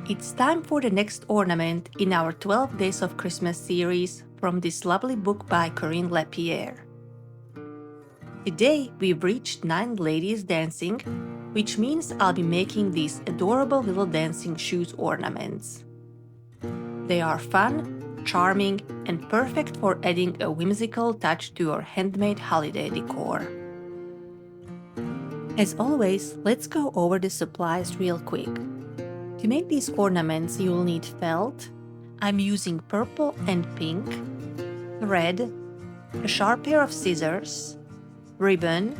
It's time for the next ornament in our 12 Days of Christmas series from this lovely book by Corinne Lapierre. Today we've reached 9 ladies dancing, which means I'll be making these adorable little dancing shoes ornaments. They are fun, charming, and perfect for adding a whimsical touch to your handmade holiday decor. As always, let's go over the supplies real quick. To make these ornaments, you'll need felt. I'm using purple and pink, thread, a sharp pair of scissors, ribbon,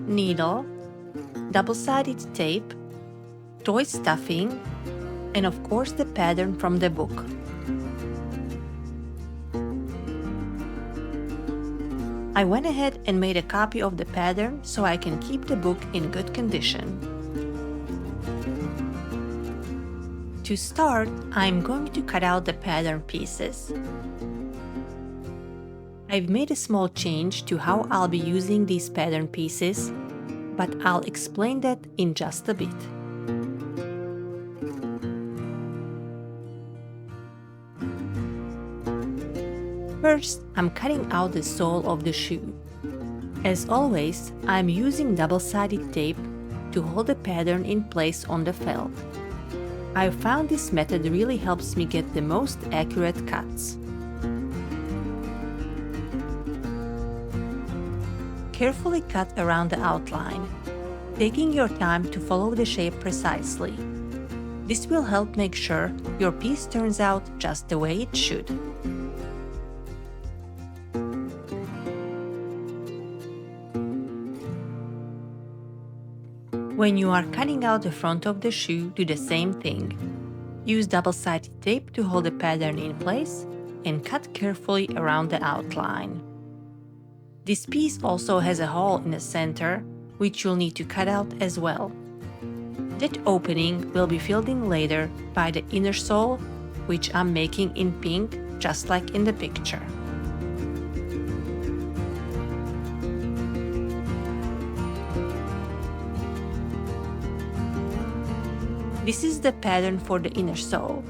needle, double-sided tape, toy stuffing, and of course the pattern from the book. I went ahead and made a copy of the pattern so I can keep the book in good condition. To start, I'm going to cut out the pattern pieces. I've made a small change to how I'll be using these pattern pieces, but I'll explain that in just a bit. First, I'm cutting out the sole of the shoe. As always, I'm using double-sided tape to hold the pattern in place on the felt. I found this method really helps me get the most accurate cuts. Carefully cut around the outline, taking your time to follow the shape precisely. This will help make sure your piece turns out just the way it should. When you are cutting out the front of the shoe, do the same thing. Use double-sided tape to hold the pattern in place and cut carefully around the outline. This piece also has a hole in the center, which you'll need to cut out as well. That opening will be filled in later by the inner sole, which I'm making in pink, just like in the picture. This is the pattern for the inner sole,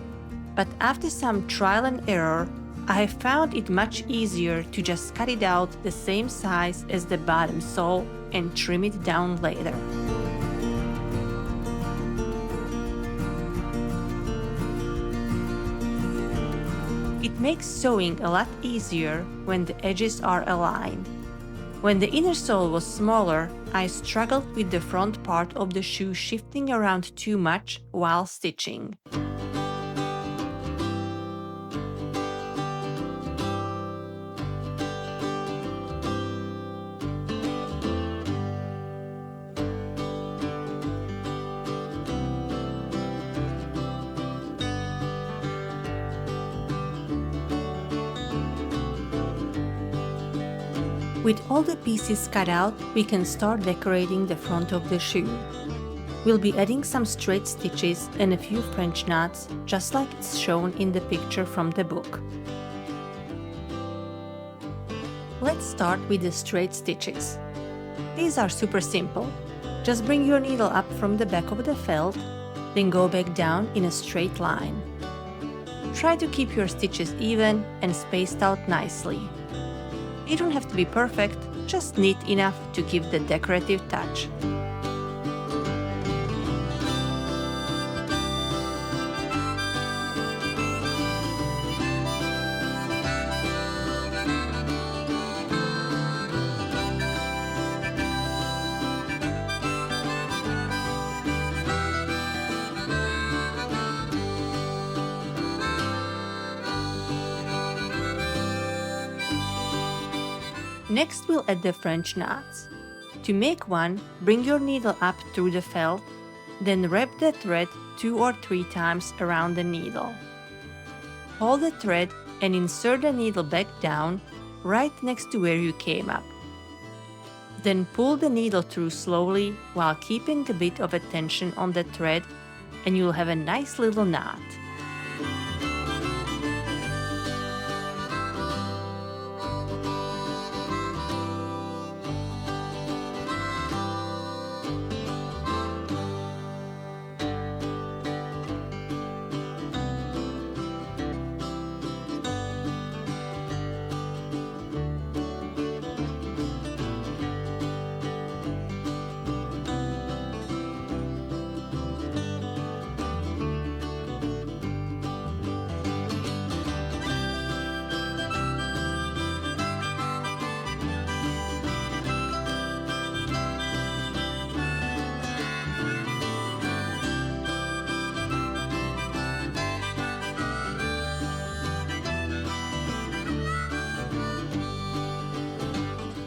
but after some trial and error, I have found it much easier to just cut it out the same size as the bottom sole and trim it down later. It makes sewing a lot easier when the edges are aligned. When the inner sole was smaller, I struggled with the front part of the shoe shifting around too much while stitching. With all the pieces cut out, we can start decorating the front of the shoe. We'll be adding some straight stitches and a few French knots, just like it's shown in the picture from the book. Let's start with the straight stitches. These are super simple. Just bring your needle up from the back of the felt, then go back down in a straight line. Try to keep your stitches even and spaced out nicely. They don't have to be perfect, just neat enough to give the decorative touch. Next, we'll add the French knots. To make one, bring your needle up through the felt, then wrap the thread 2 or 3 times around the needle. Hold the thread and insert the needle back down, right next to where you came up. Then pull the needle through slowly while keeping a bit of a tension on the thread, and you'll have a nice little knot.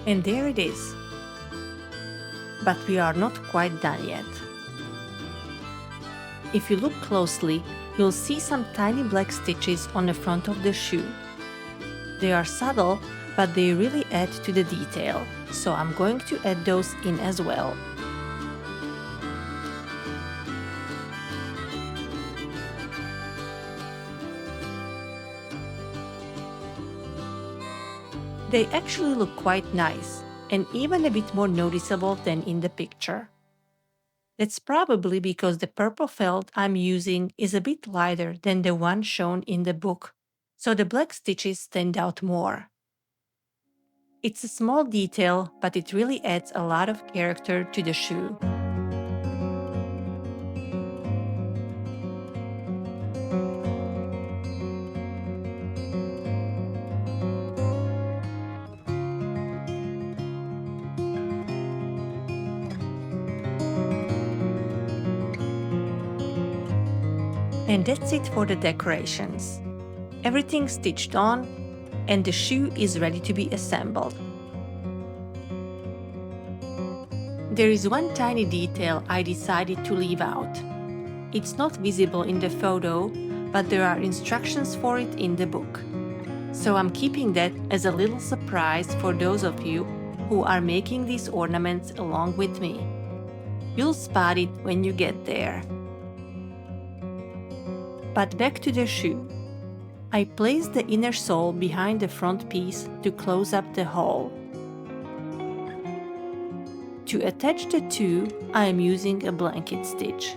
And there it is. But we are not quite done yet. If you look closely, you'll see some tiny black stitches on the front of the shoe. They are subtle, but they really add to the detail, so I'm going to add those in as well. They actually look quite nice, and even a bit more noticeable than in the picture. That's probably because the purple felt I'm using is a bit lighter than the one shown in the book, so the black stitches stand out more. It's a small detail, but it really adds a lot of character to the shoe. And that's it for the decorations. Everything's stitched on, and the shoe is ready to be assembled. There is one tiny detail I decided to leave out. It's not visible in the photo, but there are instructions for it in the book. So I'm keeping that as a little surprise for those of you who are making these ornaments along with me. You'll spot it when you get there. But back to the shoe. I placed the inner sole behind the front piece to close up the hole. To attach the two, I am using a blanket stitch.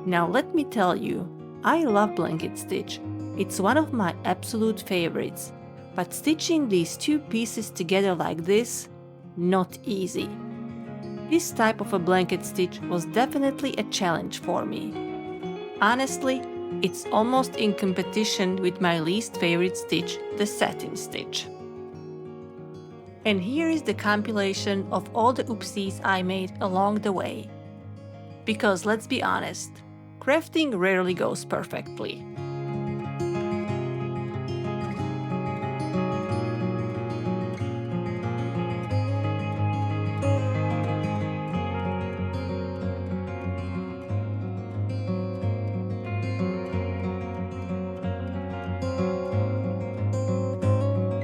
Now let me tell you, I love blanket stitch. It's one of my absolute favorites, but stitching these two pieces together like this, not easy. This type of a blanket stitch was definitely a challenge for me. Honestly, it's almost in competition with my least favorite stitch, the satin stitch. And here is the compilation of all the oopsies I made along the way. Because let's be honest, crafting rarely goes perfectly.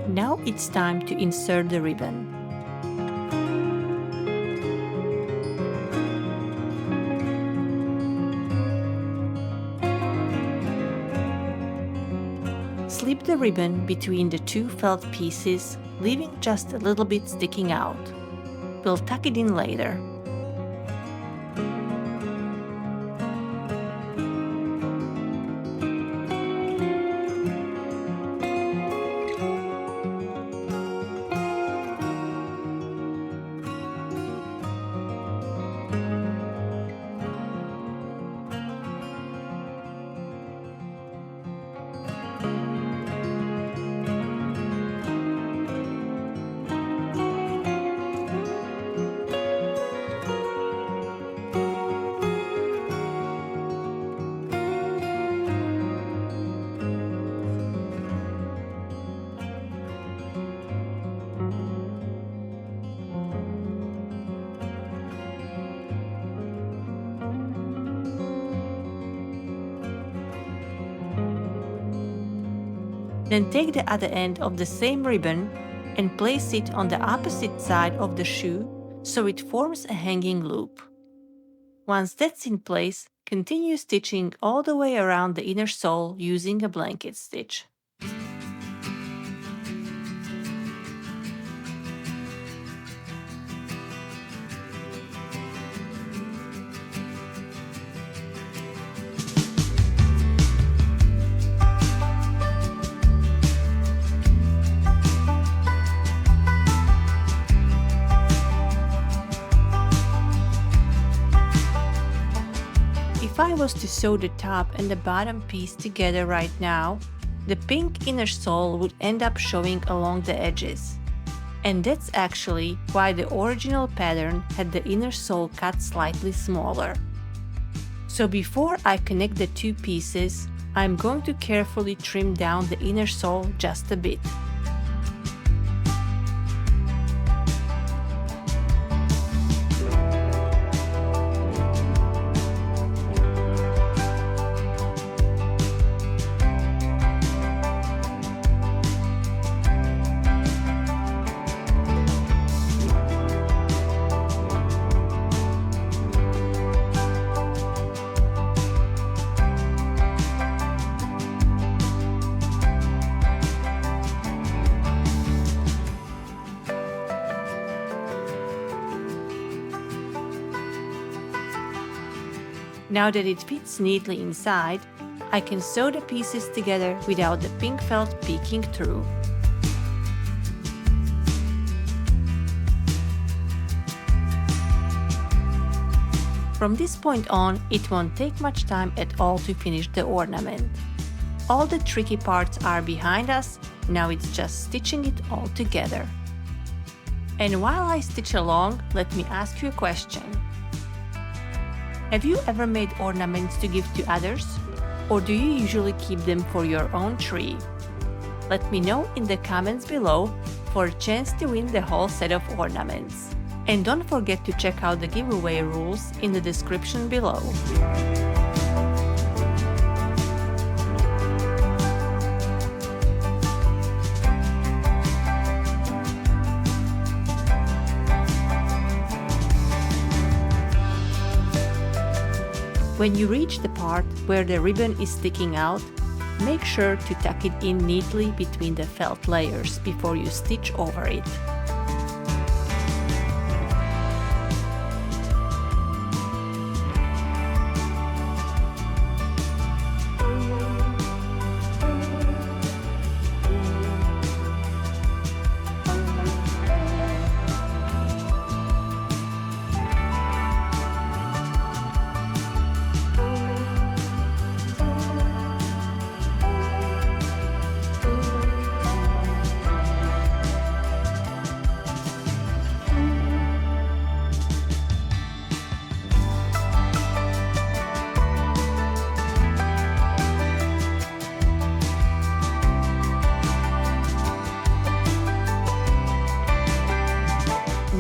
Now it's time to insert the ribbon. Slip the ribbon between the two felt pieces, leaving just a little bit sticking out. We'll tuck it in later. Then take the other end of the same ribbon and place it on the opposite side of the shoe so it forms a hanging loop. Once that's in place, continue stitching all the way around the inner sole using a blanket stitch. If I was to sew the top and the bottom piece together right now, the pink inner sole would end up showing along the edges. And that's actually why the original pattern had the inner sole cut slightly smaller. So before I connect the two pieces, I'm going to carefully trim down the inner sole just a bit. Now that it fits neatly inside, I can sew the pieces together without the pink felt peeking through. From this point on, it won't take much time at all to finish the ornament. All the tricky parts are behind us, now it's just stitching it all together. And while I stitch along, let me ask you a question. Have you ever made ornaments to give to others? Or do you usually keep them for your own tree? Let me know in the comments below for a chance to win the whole set of ornaments. And don't forget to check out the giveaway rules in the description below. When you reach the part where the ribbon is sticking out, make sure to tuck it in neatly between the felt layers before you stitch over it.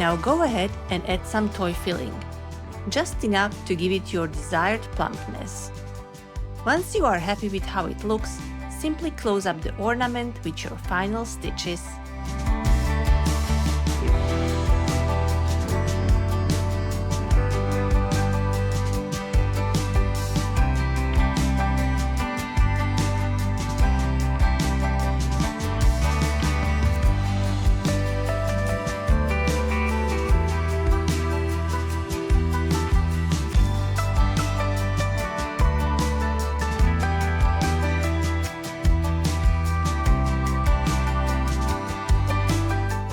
Now go ahead and add some toy filling, just enough to give it your desired plumpness. Once you are happy with how it looks, simply close up the ornament with your final stitches.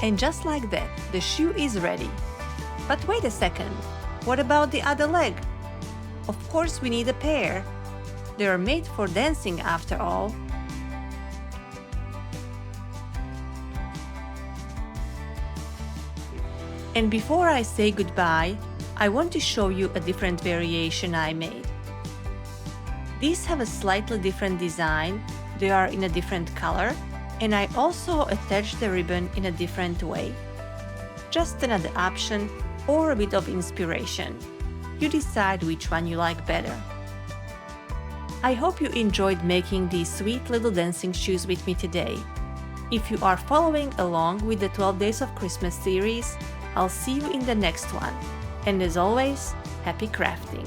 And just like that, the shoe is ready. But wait a second, what about the other leg? Of course we need a pair. They are made for dancing after all. And before I say goodbye, I want to show you a different variation I made. These have a slightly different design, they are in a different color, and I also attached the ribbon in a different way. Just another option or a bit of inspiration. You decide which one you like better. I hope you enjoyed making these sweet little dancing shoes with me today. If you are following along with the 12 Days of Christmas series, I'll see you in the next one. And as always, happy crafting!